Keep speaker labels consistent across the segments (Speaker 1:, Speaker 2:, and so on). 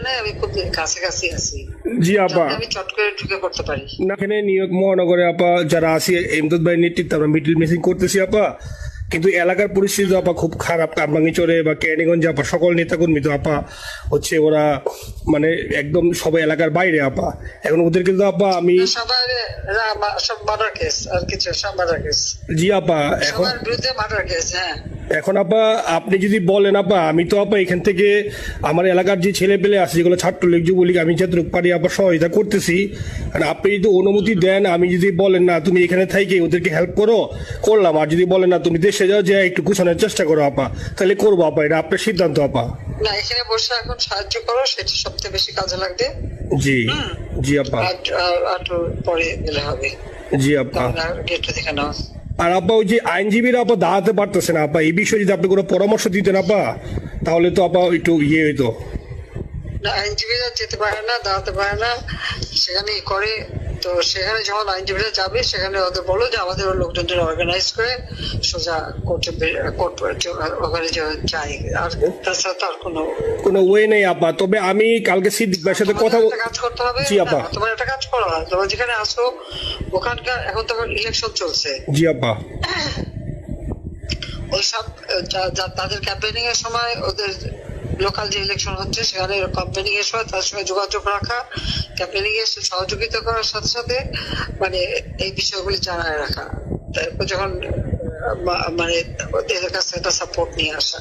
Speaker 1: নাই, আমি খুব কাছাকাছি আছি।
Speaker 2: জি আপা,
Speaker 1: আমি চট করে ঢুকে পড়তে পারি
Speaker 2: না এখানে নিউ ইয়র্ক মহানগরে আপা যারা আছি এমদাদ ভাই নেতৃত্বে আমরা মিডিল মিসিং করতেছি আপা, কিন্তু এলাকার পরিস্থিতি তো আপা খুব খারাপ। কামরাঙ্গীরচরে বা ক্যানিগঞ্জে আপা সকল নেতাকর্মী তো আপা হচ্ছে ওরা মানে একদম সবাই এলাকার বাইরে আপা। এখন ওদেরকে তো আপা আমি
Speaker 1: সবার সব মার্ডার কেস আর কিছু সব মার্ডার কেস।
Speaker 2: জি আপা, এখন
Speaker 1: সবার বিরুদ্ধে মার্ডার কেস। হ্যাঁ
Speaker 2: এখন আপা আপনি যদি বলেন আপা, আমি তো আপা এখান থেকে আমার এলাকার যে ছেলে পেলে আছে যেগুলো ছাত্রলীগ যুবলীগ আমি যতটুকু পারি আপা সহায়তা করতেছি। আর আপনি যদি অনুমতি দেন, আমি যদি বলেন না তুমি এখানে থাইকে ওদেরকে হেল্প করো, করলাম। আর যদি বলেন না তুমি দেশে যাও যে একটু গুছানোর চেষ্টা করো আপা, তাহলে করবো আপা, এটা আপনার সিদ্ধান্ত আপা।
Speaker 1: না, এখানে বসে এখন সাহায্য করো, সেটা সবচেয়ে বেশি কাজে লাগবে।
Speaker 2: জি জি আপা,
Speaker 1: আর পরে গেলে হবে।
Speaker 2: জি আপা।
Speaker 1: গেটটা দেখে নাও।
Speaker 2: আর আপা ওই যে আইনজীবীরা আপা দাঁড়াতে পারতেছে না আপা, এই বিষয়ে যদি আপনি কোনো পরামর্শ দিতেন আপা, তাহলে তো আপা একটু ইয়ে হইতো।
Speaker 1: না, আইনজীবীরা যেতে পারে না, দাঁড়াতে পারে না, সেখানে করে। তো সেখানে যখন আইনজীবীরা যাবে, সেখানে ওদের বলো যে আমাদের লোকজনদের অর্গানাইজ করে সোজা কোর্টে ওখানে যাই। আর তাছাড়া তো আর
Speaker 2: কোনো ওয়ে নেই আপা। তবে আমি কালকে সিদ্দিক ভাইয়ের সাথে কথা
Speaker 1: কাজ করতে হবে।
Speaker 2: জি আপা।
Speaker 1: তোমার একটা কাজ করো, তোমার যেখানে আসো ওখানকার এখন তো ইলেকশন চলছে।
Speaker 2: জি আপা।
Speaker 1: ওইসব তাদের ক্যাম্পেনিং এর সময় ওদের লোকাল যে ইলেকশন হচ্ছে সেখানে ক্যাম্পেনিং এর সময় তার সঙ্গে যোগাযোগ রাখা, ক্যাম্পেনিং এর সহযোগিতা করার সাথে সাথে মানে এই বিষয়গুলি জানায় রাখা। তারপর যখন মানে এদের কাছে একটা সাপোর্ট নিয়ে আসা।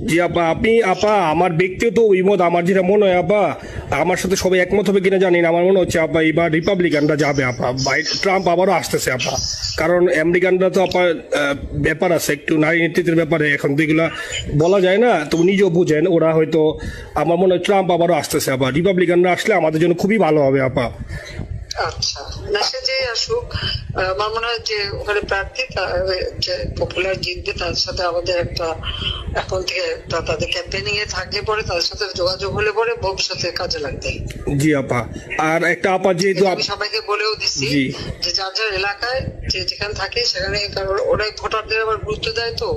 Speaker 2: জি আপা, আপনি আপা আমার ব্যক্তিগত অভিমত, আমার যেটা মনে হয় আপা, আমার সাথে সবাই একমত হবে কিনা জানি না, আমার মনে হচ্ছে আপা এবার রিপাবলিকানরা যাবে আপা, ট্রাম্প আবারও আসতেছে আপা। কারণ আমেরিকানরা তো আপা ব্যাপার আছে একটু নারী নেতৃত্বের ব্যাপারে, এখন তো এগুলা বলা যায় না, তো নিজেও বুঝেন ওরা হয়তো, আমার মনে হয় ট্রাম্প আবারও আসতেছে আপা। রিপাবলিকানরা আসলে আমাদের জন্য খুবই ভালো হবে আপা।
Speaker 1: আচ্ছা, না সে যে আসুক, আমার মনে হয় যে ওখানে প্রার্থী যে পপুলার জিতবে, তার সাথে আমাদের একটা এখন থেকে তাদের ক্যাম্পেনিং এ থাকলে পরে তাদের সাথে যোগাযোগ হলে পরে ভবিষ্যতে কাজে লাগবে।
Speaker 2: জি আপা। আর একটা আপা যেহেতু
Speaker 1: আমি সবাইকে বলেও দিচ্ছি যে যার যার এলাকায় যে যেখানে থাকে সেখানে, কারণ ওরাই ভোটারদের আবার গুরুত্ব দেয়। তো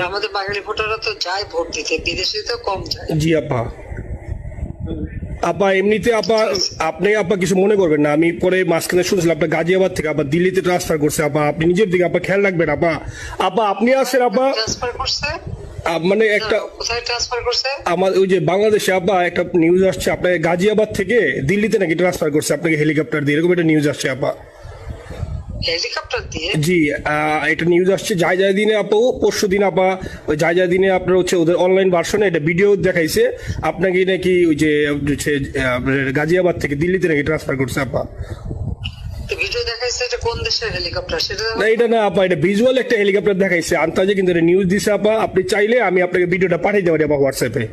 Speaker 1: আমাদের বাঙালি ভোটাররা তো যায় ভোট দিতে, বিদেশে তো কম যায়।
Speaker 2: জি আপা। আপা এমনিতে আপা আপনি আপা কিছু মনে করবেন না, আমি পরে মাঝখানে শুনছিলাম আপনার গাজিয়াবাদ থেকে আপা দিল্লিতে ট্রান্সফার করছে আপা, আপনি নিজের দিকে আপা খেয়াল রাখবেন আপা। আপা আপনি আসেন আপা,
Speaker 1: ট্রান্সফার করছে
Speaker 2: মানে একটা
Speaker 1: কোথায় ট্রান্সফার করছে?
Speaker 2: আমার ওই যে বাংলাদেশে আপা একটা নিউজ আসছে আপনাকে গাজিয়াবাদ থেকে দিল্লিতে নাকি ট্রান্সফার করছে আপনাকে হেলিকপ্টার দিয়ে, এরকম একটা নিউজ আসছে আপা।
Speaker 1: হেলিকপ্টার দিয়ে?
Speaker 2: জি, এটা নিউজ আসছে যায় যায় দিনে আপু, পরশু দিন আপা ওই যায় যায় দিনে আপনার হচ্ছে ওদের অনলাইন ভার্সনে এটা ভিডিও দেখাইছে আপনাকে নাকি ওই যে গাজিয়াবাদ থেকে দিল্লিতে নাকি ট্রান্সফার করছে আপা।
Speaker 1: ভিডিও দেখাইছে, এটা কোন দেশের হেলিকপ্টার সেটা?
Speaker 2: না এটা না আপা, এটা ভিজুয়াল একটা হেলিকপ্টার দেখাইছে আন্তাজে, কিন্তু এটা নিউজ দিছে আপা। আপনি চাইলে আমি আপনাকে ভিডিওটা পাঠিয়ে দেবো আপা হোয়াটসঅ্যাপে।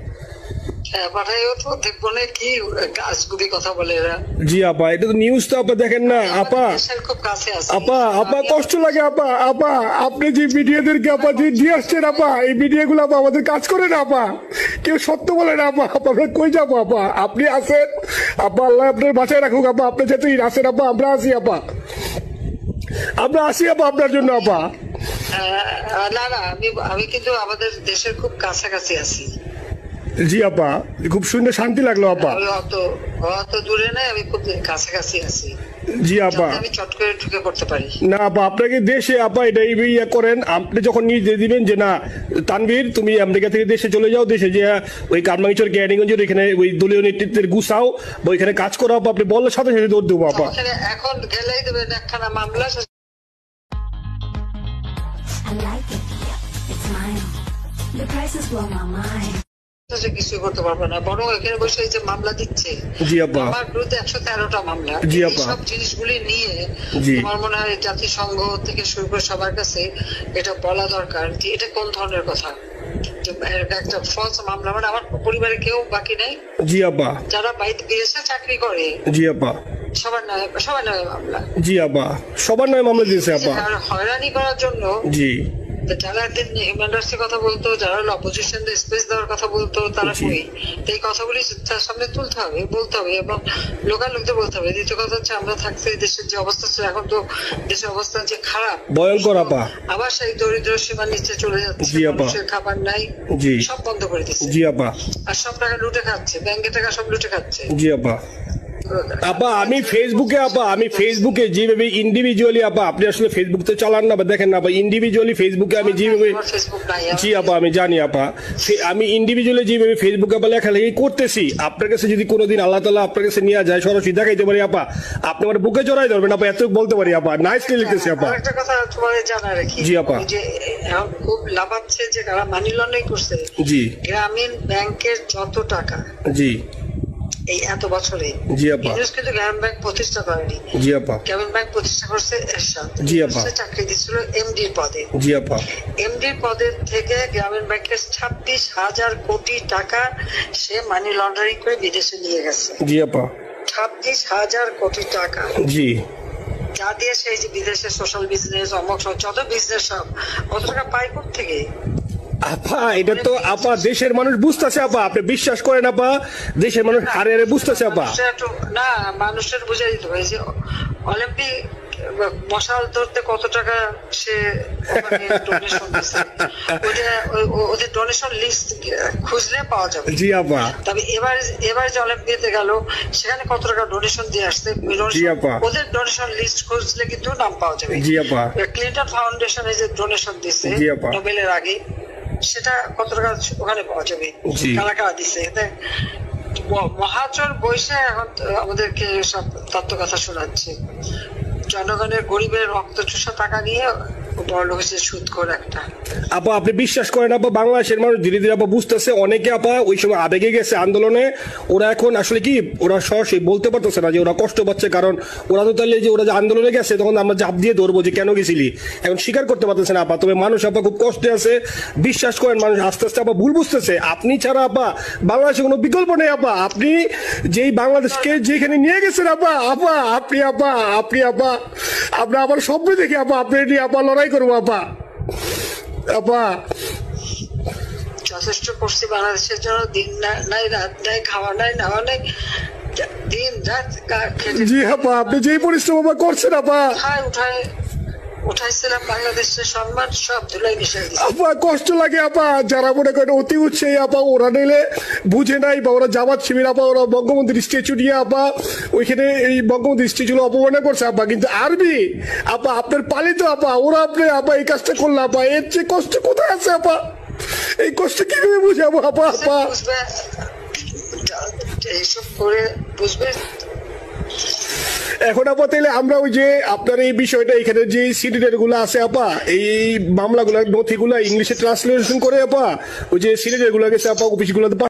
Speaker 1: পাঠাইও তো, দেখবো না কি গাছগুলি কথা বলে এরা।
Speaker 2: জি আপা, এটা তো নিউজ তো আপা, দেখেন না আপা।
Speaker 1: খুব কাছে আছে
Speaker 2: আপা, আপা কষ্ট লাগে আপা। আপা আপনি যে ভিডিওদেরকে আপা যে দিয়ে আসছেন আপা, এই ভিডিও গুলো আপা আমাদের কাজ করে না আপা, কেউ সত্য বলে না আপা। আমরা কই যাবো আপা, আপনি আসেন আপা, আল্লাহ আপনার বাঁচায় রাখুক আপা, আপনি যেহেতু আসেন আপা, আমরা আসি আপা, আমরা আসি আপা আপনার জন্য আপা।
Speaker 1: না না, আমি কিন্তু আমাদের দেশের খুব কাছাকাছি আছি।
Speaker 2: জি আপা, খুব শুনে শান্তি লাগলো আপা।
Speaker 1: অত দূরে নাই, আমি খুব কাছাকাছি আছি।
Speaker 2: জি আপা,
Speaker 1: আমি চট করে ঢুকে পড়তে পারি
Speaker 2: না আপা, আপনাকে দেশে আপা এটা ইয়ে করেন, আপনি যখন নিয়ে দিবেন যে না তানভীর তুমি আমেরিকা থেকে দেশে চলে যাও, দেশে যে ওই কারমাঙ্গিচর ক্যানিগঞ্জের এখানে ওই দলীয় নেতৃত্বের গুছাও বা ওইখানে কাজ করো আপা, আপনি বললে সাথে সাথে দৌড় দেবো আপা।
Speaker 1: এখন গেলেই দেবেন একখানা মামলা। কিছু করতে পারবো না, বরং এখানে বসে যে মামলা দিচ্ছে আমার বিরুদ্ধে 113টা মামলা। সব জিনিসগুলি নিয়ে আমার মনে হয় জাতিসংঘ থেকে শুরু করে সবার কাছে এটা বলা দরকার যে এটা কোন ধরনের কথা। একটা ফলস মামলা, মানে আমার পরিবারে কেউ বাকি নেই।
Speaker 2: জি আপা,
Speaker 1: যারা বিদেশে চাকরি করে
Speaker 2: জি আপা
Speaker 1: সবার নামে মামলা।
Speaker 2: জি আপা, সবার নামে মামলা দিয়েছে আপা,
Speaker 1: হয়রানি করার জন্য।
Speaker 2: জি
Speaker 1: যারা একদিন হিউম্যান রাইটসের কথা বলতো, যারা অপোজিশন স্পেস দেওয়ার কথা বলতো, তারা কই? এই কথাগুলি তার সামনে তুলতে হবে, বলতে হবে এবং লোকাল লোকদের বলতে হবে। দ্বিতীয় কথা হচ্ছে আমরা থাকতে দেশের যে অবস্থা ছিল, এখন তো দেশের অবস্থা যে খারাপ,
Speaker 2: ভয়ঙ্কর আপা,
Speaker 1: আবার সেই দরিদ্র সীমার নিচে চলে যাচ্ছে, মানুষের খাবার নাই, সব বন্ধ করে দিচ্ছে।
Speaker 2: জি আপা।
Speaker 1: আর সব টাকা লুটে খাচ্ছে, ব্যাংকের টাকা সব লুটে খাচ্ছে।
Speaker 2: জি আপা। আপা আমি ফেসবুকে যেভাবে ইন্ডিভিজুয়ালি, আপা আপনি আসলে ফেসবুক তো চালান না বা দেখেন না, ইন্ডিভিজুয়ালি ফেসবুকে আমি যেভাবে, জি আপা আমি জানি আপা, আমি ইন্ডিভিজুয়ালি যেভাবে ফেসবুকে আপা লেখালেখি করতেছি, আপনার কাছে যদি কোনোদিন আল্লাহ তাআলা আপনার কাছে নিয়ে যায়, সরাসরি দেখাইতে পারি আপা, আপনি আমার বুকে জড়াই ধরবেন আপা, এত বলতে পারি আপা। নাইসলি লিখতেছি আপা।
Speaker 1: একটা কথা তোমাদের জানা রাখি,
Speaker 2: জি আপা,
Speaker 1: যে এখন খুব লাভাচ্ছে যে যারা মানি লন্ডারিং করছে,
Speaker 2: জি
Speaker 1: গ্রামীণ ব্যাংকের যত টাকা,
Speaker 2: জি
Speaker 1: এই এত বছরে,
Speaker 2: জি আপা,
Speaker 1: কিন্তু গ্রামীণ ব্যাংক প্রতিষ্ঠা করেনি।
Speaker 2: জি আপা,
Speaker 1: গ্রামীণ ব্যাংক প্রতিষ্ঠা করছে এরশাদ।
Speaker 2: জি আপা,
Speaker 1: চাকরি দিচ্ছিল এমডির পদে।
Speaker 2: জি আপা,
Speaker 1: এমডির পদের থেকে গ্রামীণ ব্যাংকের 26,000 কোটি টাকা সে মানি লন্ডারিং করে বিদেশে নিয়ে গেছে।
Speaker 2: জি আপা,
Speaker 1: 26,000 কোটি টাকা।
Speaker 2: জি,
Speaker 1: যা দিয়ে সেই যে বিদেশে সোশ্যাল বিজনেস, অমক যত বিজনেস সব, কত টাকা পায় থেকে।
Speaker 2: আপা এটা তো আপা দেশের মানুষ বুঝতেছে আপা, আপনি বিশ্বাস করেন আপা, দেশের মানুষ হারে হারে বুঝতেছে আপা।
Speaker 1: না, মানুষের বুঝে দিতে হবে যে অলিম্পিক মশাল ধরতে কত টাকা সে ডোনেশন দিচ্ছে, ওদের ডোনেশন লিস্ট খুঁজলে পাওয়া যাবে।
Speaker 2: জি আপা।
Speaker 1: তবে এবার যে অলিম্পিয়াতে গেল, সেখানে কত টাকা ডোনেশন দিয়ে আসছে, ওদের ডোনেশন লিস্ট খুঁজলে কিন্তু নাম পাওয়া যাবে।
Speaker 2: জি আপা।
Speaker 1: ক্লিন্টন ফাউন্ডেশনে যে ডোনেশন দিচ্ছে নোবেলের আগে, সেটা কত টাকা ওখানে পাওয়া যাবে, কারা কারা দিচ্ছে। মহাচর বৈশা এখন আমাদেরকে সব তত্ত্ব কথা শোনাচ্ছে, জনগণের গরিবের রক্ত চুষা টাকা নিয়ে বড় লোক হচ্ছে সুদখোর একটা।
Speaker 2: আপা আপনি বিশ্বাস করেন আপা, বাংলাদেশের মানুষ ধীরে ধীরে আপা বুঝতেছে, অনেকে আপা ওই সময় আবেগে গেছে আন্দোলনে, ওরা এখন আসলে কি ওরা সরাসরি বলতে পারতেছে না যে ওরা কষ্ট পাচ্ছে, কারণ ওরা তো তাহলে যে ওরা যে আন্দোলনে গেছে তখন আমরা চাপ দিয়ে ধরবো যে কেন গেছিলি, এখন স্বীকার করতে পারতেছে না আপা। তবে মানুষ আপা খুব কষ্টে আছে, বিশ্বাস করেন মানুষ আস্তে আস্তে আপা ভুল বুঝতেছে। আপনি ছাড়া আপা বাংলাদেশে কোনো বিকল্প নেই আপা, আপনি যেই বাংলাদেশকে যেখানে নিয়ে গেছেন আপা, আপনি আমরা আবার স্বপ্ন দেখি আপা, আপনি নিয়ে আপা লড়াই করবো আপা।
Speaker 1: যথেষ্ট করছি বাংলাদেশের জন্য, দিন নাই রাত নাই, খাওয়া নাই নাওয়া নাই, দিন রাত।
Speaker 2: জি আপা, আপনি যেই পরিশ্রম আপা করছেন আপা,
Speaker 1: উঠাইছিলাম বাংলাদেশের সম্মান সব ধুলাই মিশাই দিচ্ছে
Speaker 2: আপা। কষ্ট লাগে আপা, যারা মনে করেন অতি উৎসাহী আপা, ওরা নিলে বুঝে নাই বা ওরা জামাত শিবির আপা, ওরা বঙ্গবন্ধুর স্ট্যাচু নিয়ে আপা ওইখানে এই বঙ্গবন্ধুর স্ট্যাচু অপমানে করছে আপা, কিন্তু আরবি আপা আপনার পালিত আপা, ওরা আপনি আপা এই কাজটা করলো আপা, এর চেয়ে কষ্ট কোথায় আছে আপা? এই কষ্ট কিভাবে বুঝাবো আপা?
Speaker 1: এইসব করে বুঝবে।
Speaker 2: এখন আপা তাইলে আমরা ওই যে আপনার এই বিষয়টা এখানে যে সিডিটের গুলো আছে আপা, এই মামলাগুলো নথিগুলো ইংলিশে ট্রান্সলেশন করে আপা ওই যে সিডিটের গুলো গেছে আপা অফিসগুলোতে